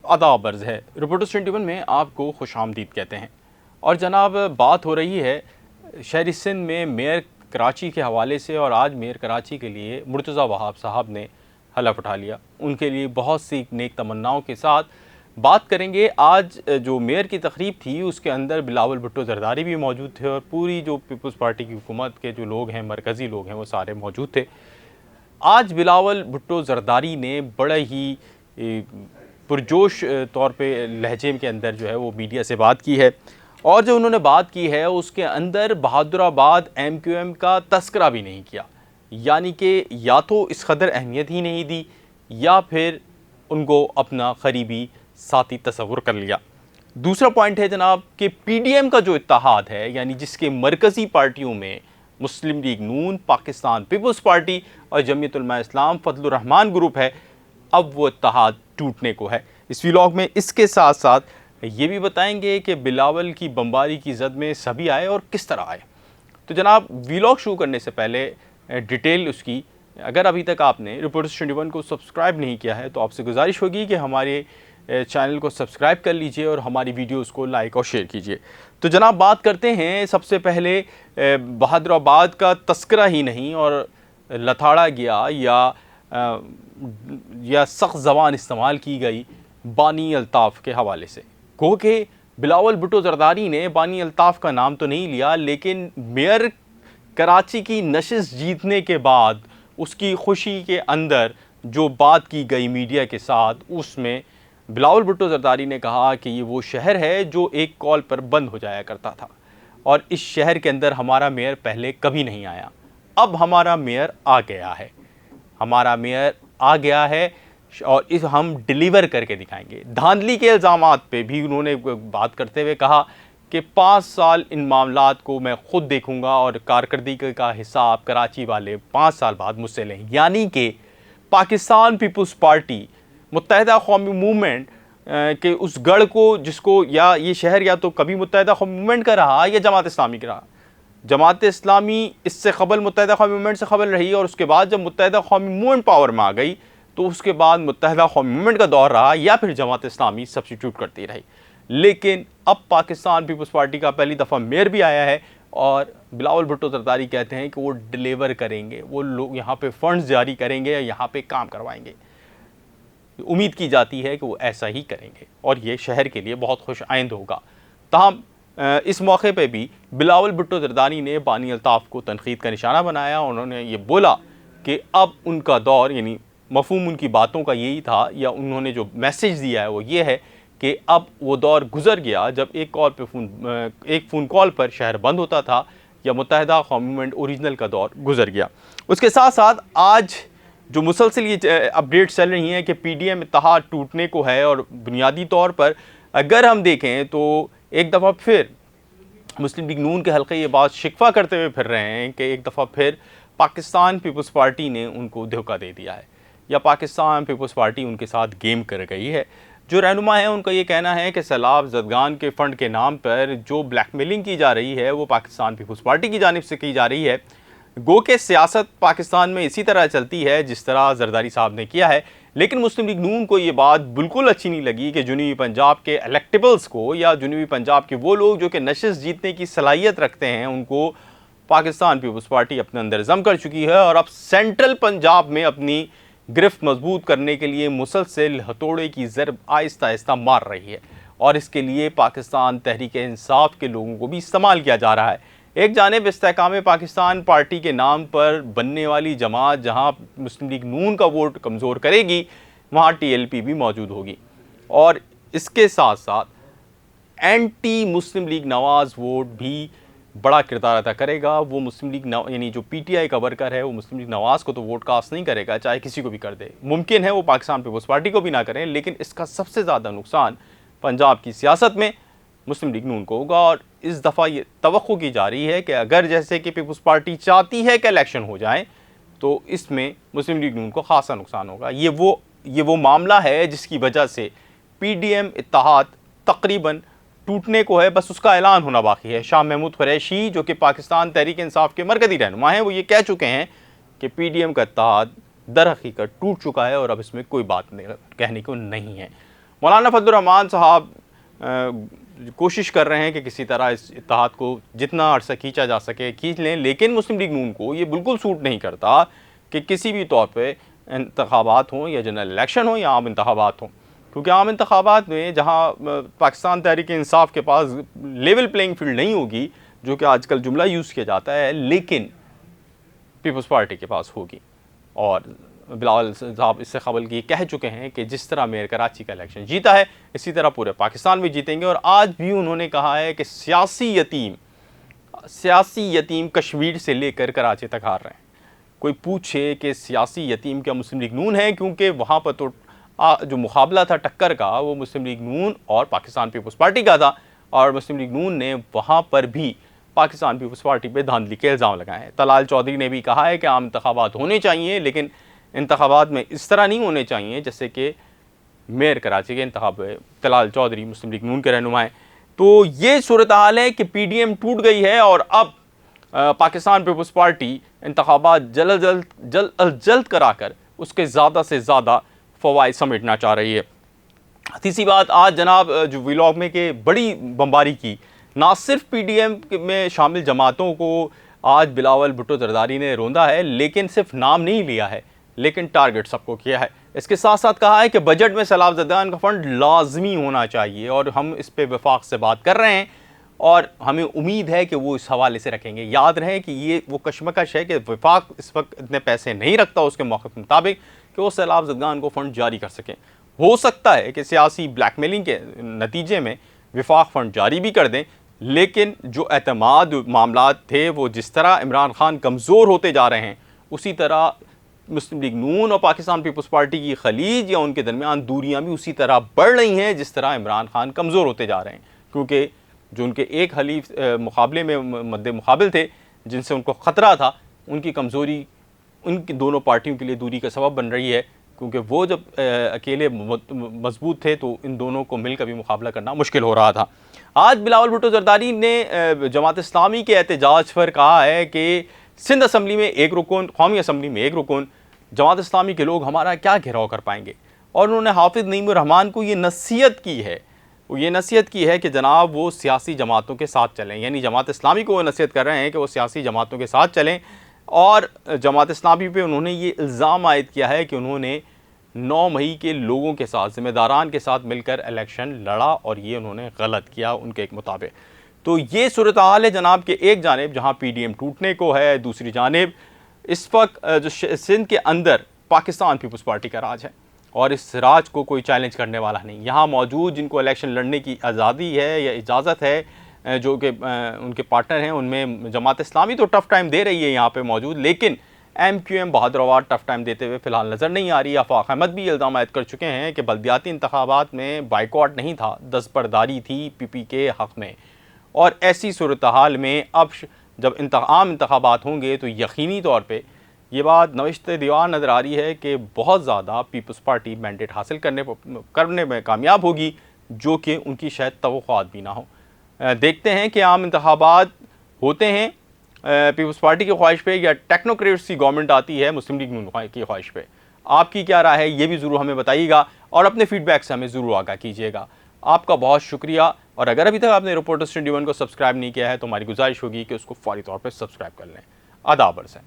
आदाब अर्ज़ है। रिपोर्टर्स 21 में आपको खुशामदीद कहते हैं। और जनाब, बात हो रही है शहरी सिंध में मेयर कराची के हवाले से, और आज मेयर कराची के लिए मुर्तज़ा वहाब साहब ने हलफ उठा लिया। उनके लिए बहुत सी नेक तमन्नाओं के साथ बात करेंगे। आज जो मेयर की तकरीब थी उसके अंदर बिलावल भुट्टो ज़रदारी भी मौजूद थे और पूरी जो पीपल्स पार्टी की हुकूमत के जो लोग हैं, मरकज़ी लोग हैं, वो सारे मौजूद थे। आज बिलावल भुट्टो ज़रदारी ने बड़े ही पुरजोश तौर पे लहजे के अंदर जो है वो मीडिया से बात की है, और जो उन्होंने बात की है उसके अंदर बहादुराबाद MQM का तस्करा भी नहीं किया। यानी कि या तो इस कदर अहमियत ही नहीं दी या फिर उनको अपना करीबी साथी तस्वुर कर लिया। दूसरा पॉइंट है जनाब कि PDM का जो इत्तेहाद है, यानी जिसके मरकज़ी पार्टियों में मुस्लिम लीग नून, पाकिस्तान पीपल्स पार्टी और जमीयत उलमा इस्लाम फजलुर रहमान ग्रुप है, अब वो इत्तेहाद टूटने को है। इस व्लॉग में इसके साथ साथ ये भी बताएंगे कि बिलावल की बमबारी की जद में सभी आए और किस तरह आए। तो जनाब, व्लॉग शुरू करने से पहले डिटेल उसकी, अगर अभी तक आपने रिपोर्टर्स 21 को सब्सक्राइब नहीं किया है तो आपसे गुजारिश होगी कि हमारे चैनल को सब्सक्राइब कर लीजिए और हमारी वीडियोस को लाइक और शेयर कीजिए। तो जनाब, बात करते हैं सबसे पहले बहादुराबाद का तस्करा ही नहीं और लथाड़ा गया या सख्त ज़बान इस्तेमाल की गई बानी अल्ताफ़ के हवाले से। गो के बिलावल भुट्टो ज़रदारी ने बानी अल्ताफ़ का नाम तो नहीं लिया, लेकिन मेयर कराची की नशिस्त जीतने के बाद उसकी खुशी के अंदर जो बात की गई मीडिया के साथ, उसमें बिलावल भुट्टो ज़रदारी ने कहा कि ये वो शहर है जो एक कॉल पर बंद हो जाया करता था और इस शहर के अंदर हमारा मेयर पहले कभी नहीं आया। अब हमारा मेयर आ गया है, हमारा मेयर आ गया है और इस हम डिलीवर करके दिखाएंगे। धांधली के इल्ज़ामात पे भी उन्होंने बात करते हुए कहा कि 5 साल इन मामलात को मैं ख़ुद देखूंगा और कारकर्दगी का हिसाब कराची वाले 5 साल बाद मुझसे लें। यानी कि पाकिस्तान पीपल्स पार्टी, मुत्तहिदा कौमी मूवमेंट के उस गढ़ को, जिसको या ये शहर या तो कभी मुत्तहिदा कौमी मूवमेंट का रहा या जमात इस्लामी का रहा। जमात इस्लामी इससे कबल मुत्तहिदा कौमी मूवमेंट से कबल रही, और उसके बाद जब मुत्तहिदा कौमी मूवमेंट पावर में आ गई तो उसके बाद मुत्तहिदा कौमी मूवमेंट का दौर रहा या फिर जमात इस्लामी सब्स्टिट्यूट करती रही। लेकिन अब पाकिस्तान पीपल्स पार्टी का पहली दफ़ा मेयर भी आया है और बिलावल भुट्टो ज़रदारी कहते हैं कि वो डिलीवर करेंगे, वो लोग यहाँ पे फंड्स जारी करेंगे या यहाँ पे काम करवाएंगे। उम्मीद की जाती है कि वो ऐसा ही करेंगे और ये शहर के लिए बहुत खुश आइंद होगा। ताहम इस मौके पे भी बिलावल भुट्टो ज़रदारी ने बानी अल्ताफ़ को तनकीद का निशाना बनाया। उन्होंने ये बोला कि अब उनका दौर, यानी मफ़हूम उनकी बातों का यही था या उन्होंने जो मैसेज दिया है वो ये है कि अब वो दौर गुजर गया जब एक फ़ोन कॉल पर शहर बंद होता था, या मुत्तहिदा कौमी मूवमेंट ओरिजिनल का दौर गुजर गया। उसके साथ साथ आज जो मुसलसल ये अपडेट्स चल रही हैं कि PDM इत्तेहाद टूटने को है, और बुनियादी तौर पर अगर हम देखें तो एक दफ़ा फिर मुस्लिम लीग नून के हल्के ये बात शिकवा करते हुए फिर रहे हैं कि एक दफ़ा फिर पाकिस्तान पीपल्स पार्टी ने उनको धोखा दे दिया है या पाकिस्तान पीपल्स पार्टी उनके साथ गेम कर गई है। जो रहनुमा है उनका ये कहना है कि सैलाब ज़दगान के फ़ंड के नाम पर जो ब्लैकमेलिंग की जा रही है वो पाकिस्तान पीपल्स पार्टी की जानिब से की जा रही है। गो के सियासत पाकिस्तान में इसी तरह चलती है जिस तरह ज़रदारी साहब ने किया है, लेकिन मुस्लिम लीग नून को ये बात बिल्कुल अच्छी नहीं लगी कि जुनूबी पंजाब के इलेक्टेबल्स को या जुनूबी पंजाब के वो लोग जो कि नशिस्त जीतने की सलाहियत रखते हैं उनको पाकिस्तान पीपल्स पार्टी अपने अंदर जम कर चुकी है और अब सेंट्रल पंजाब में अपनी गिरफ्त मजबूत करने के लिए मुसलसल हथौड़े की ज़रब आहिस्ता आहिस्ता मार रही है, और इसके लिए पाकिस्तान तहरीक इंसाफ के लोगों को भी इस्तेमाल किया जा रहा है। एक जानिब इस्तेहकाम पाकिस्तान पार्टी के नाम पर बनने वाली जमात जहां मुस्लिम लीग नून का वोट कमज़ोर करेगी, वहां TLP भी मौजूद होगी, और इसके साथ साथ एंटी मुस्लिम लीग नवाज़ वोट भी बड़ा किरदार अदा करेगा। वो मुस्लिम लीग यानी जो PTI का वर्कर है वो मुस्लिम लीग नवाज़ को तो वोट कास्ट नहीं करेगा, चाहे किसी को भी कर दे। मुमकिन है वो पाकिस्तान पीपल्स पार्टी को भी ना करें, लेकिन इसका सबसे ज़्यादा नुकसान पंजाब की सियासत में मुस्लिम लीग नून को होगा। और इस दफ़ा ये तवक्को की जा रही है कि अगर जैसे कि पीपल्स पार्टी चाहती है कि इलेक्शन हो जाए तो इसमें मुस्लिम लीग नून को खासा नुकसान होगा। ये वो मामला है जिसकी वजह से PDM इत्तेहाद तकरीबन टूटने को है, बस उसका ऐलान होना बाकी है। शाह महमूद कुरैशी जो कि पाकिस्तान तहरीक इंसाफ के मरकज़ी रहनुमा हैं, वो ये कह चुके हैं कि PDM का इत्तेहाद दर हकीकत टूट चुका है और अब इसमें कोई बात नहीं कहने को नहीं है। मौलाना फजलुर रहमान साहब कोशिश कर रहे हैं कि किसी तरह इस इत्तेहाद को जितना अरसा खींचा जा सके खींच लें, लेकिन मुस्लिम लीग नून को ये बिल्कुल सूट नहीं करता कि किसी भी तौर पे इंतखाबात हों या जनरल इलेक्शन हो या आम इंतखाबात हों, क्योंकि आम इंतखाबात में जहाँ पाकिस्तान तहरीक इंसाफ के पास लेवल प्लेइंग फील्ड नहीं होगी, जो कि आजकल जुमला यूज़ किया जाता है, लेकिन पीपल्स पार्टी के पास होगी। और बिलावल साहब इससे कबल की कह चुके हैं कि जिस तरह मेयर कराची का इलेक्शन जीता है इसी तरह पूरे पाकिस्तान में जीतेंगे। और आज भी उन्होंने कहा है कि सियासी यतीम कश्मीर से लेकर कराची तक हार रहे हैं। कोई पूछे कि सियासी यतीम क्या मुस्लिम लीग नून है, क्योंकि वहाँ पर तो जो मुकाबला था टक्कर का वो मुस्लिम लीग नून और पाकिस्तान पीपल्स पार्टी का था, और मुस्लिम लीग नून ने वहाँ पर भी पाकिस्तान पीपल्स पार्टी पे धांधली के इल्ज़ाम लगाए हैं। तलाल चौधरी ने भी कहा है कि आम इंतखाबात होने चाहिए, लेकिन इंतखाबात में इस तरह नहीं होने चाहिए जैसे कि मेयर कराची के इंतखाब। तलाल चौधरी मुस्लिम लीग नून के रहनुमा हैं। तो ये सूरत हाल है कि PDM टूट गई है और अब पाकिस्तान पीपल्स पार्टी इंतखाबात जल्द कराकर उसके ज़्यादा से ज़्यादा फ़वाइद समेटना चाह रही है। तीसरी बात, आज जनाब जो व्लॉग में के बड़ी बमबारी की, ना सिर्फ PDM में शामिल जमातों को आज बिलावल भुट्टो जरदारी ने रोंदा है, लेकिन सिर्फ नाम नहीं लिया है, लेकिन टारगेट सबको किया है। इसके साथ साथ कहा है कि बजट में सैलाब ज़दगान का फ़ंड लाजमी होना चाहिए, और हम इस पे वफाक से बात कर रहे हैं और हमें उम्मीद है कि वो इस हवाले से रखेंगे। याद रहे कि ये वो कशमकश है कि वफाक इस वक्त इतने पैसे नहीं रखता उसके मौक़िफ़ के मुताबिक कि वो सैलाब ज़दगान को फ़ंड जारी कर सकें। हो सकता है कि सियासी ब्लैकमेलिंग के नतीजे में वफाक फ़ंड जारी भी कर दें, लेकिन जो एतमाद मामलात थे वो जिस तरह इमरान खान कमज़ोर होते जा रहे हैं, उसी तरह मुस्लिम लीग नून और पाकिस्तान पीपल्स पार्टी की खलीज या उनके दरमियान दूरियां भी उसी तरह बढ़ रही हैं जिस तरह इमरान खान कमज़ोर होते जा रहे हैं। क्योंकि जो उनके एक हलीफ मुकाबले में मद्दे मुकाबिल थे, जिनसे उनको ख़तरा था, उनकी कमज़ोरी उनकी दोनों पार्टियों के लिए दूरी का सबब बन रही है, क्योंकि वो जब अकेले मजबूत थे तो इन दोनों को मिलकर भी मुकाबला करना मुश्किल हो रहा था। आज बिलावल भुट्टो जरदारी ने जमात इस्लामी के एहतजाज पर कहा है कि सिंध असम्बली में एक रुकन, कौमी असम्बली में एक रुकन, जमात इस्लामी के लोग हमारा क्या घेराव कर पाएंगे। और उन्होंने हाफिज़ नईमुर रहमान को ये नसीहत की है, कि जनाब वो सियासी जमातों के साथ चलें, यानी जमात इस्लामी को वो नसीहत कर रहे हैं कि वो सियासी जमातों के साथ चलें। और जमात इस्लामी पे उन्होंने ये इल्ज़ाम आयद किया है कि उन्होंने 9 मई के लोगों के साथ, ज़िम्मेदारान के साथ मिलकर इलेक्शन लड़ा और ये उन्होंने गलत किया उनके एक मुताबिक। तो ये सूरत हाल है जनाब के एक जानिब जहाँ PDM टूटने को है, दूसरी जानिब इस वक्त जो सिंध के अंदर पाकिस्तान पीपल्स पार्टी का राज है, और इस राज को कोई चैलेंज करने वाला नहीं। यहाँ मौजूद जिनको इलेक्शन लड़ने की आज़ादी है या इजाज़त है, जो कि उनके पार्टनर हैं, उनमें जमात इस्लामी तो टफ़ टाइम दे रही है यहाँ पे मौजूद, लेकिन MQM बहादुराबाद टफ़ टाइम देते हुए फ़िलहाल नज़र नहीं आ रही। आफाक अहमद भी इल्ज़ाम आयद कर चुके हैं कि बल्दियाती इंतखाबात में बाइकॉट नहीं था, दस्तबरदारी थी PP के हक़ में। और ऐसी सूरत हाल में अब जब आम इंतखाबात होंगे तो यकीनी तौर पर ये बात नविश्ते दीवार नज़र आ रही है कि बहुत ज़्यादा पीपल्स पार्टी मैंडेट हासिल करने में कामयाब होगी, जो कि उनकी शायद तवक्कुआत भी ना हो। देखते हैं कि आम इंतखाबात होते हैं पीपल्स पार्टी की ख्वाहिश पे या टेक्नोक्रेट्स की गवर्नमेंट आती है मुस्लिम लीग नून की ख्वाहिश पे। आपकी क्या राय है ये भी ज़रूर हमें बताइएगा और अपने फीडबैक से हमें ज़रूर आगाह कीजिएगा। आपका बहुत शुक्रिया। और अगर अभी तक आपने रिपोर्टर्स 21 को सब्सक्राइब नहीं किया है तो हमारी गुजारिश होगी कि उसको फौरी तौर पर सब्सक्राइब कर लें। आदाब अर्ज़ है।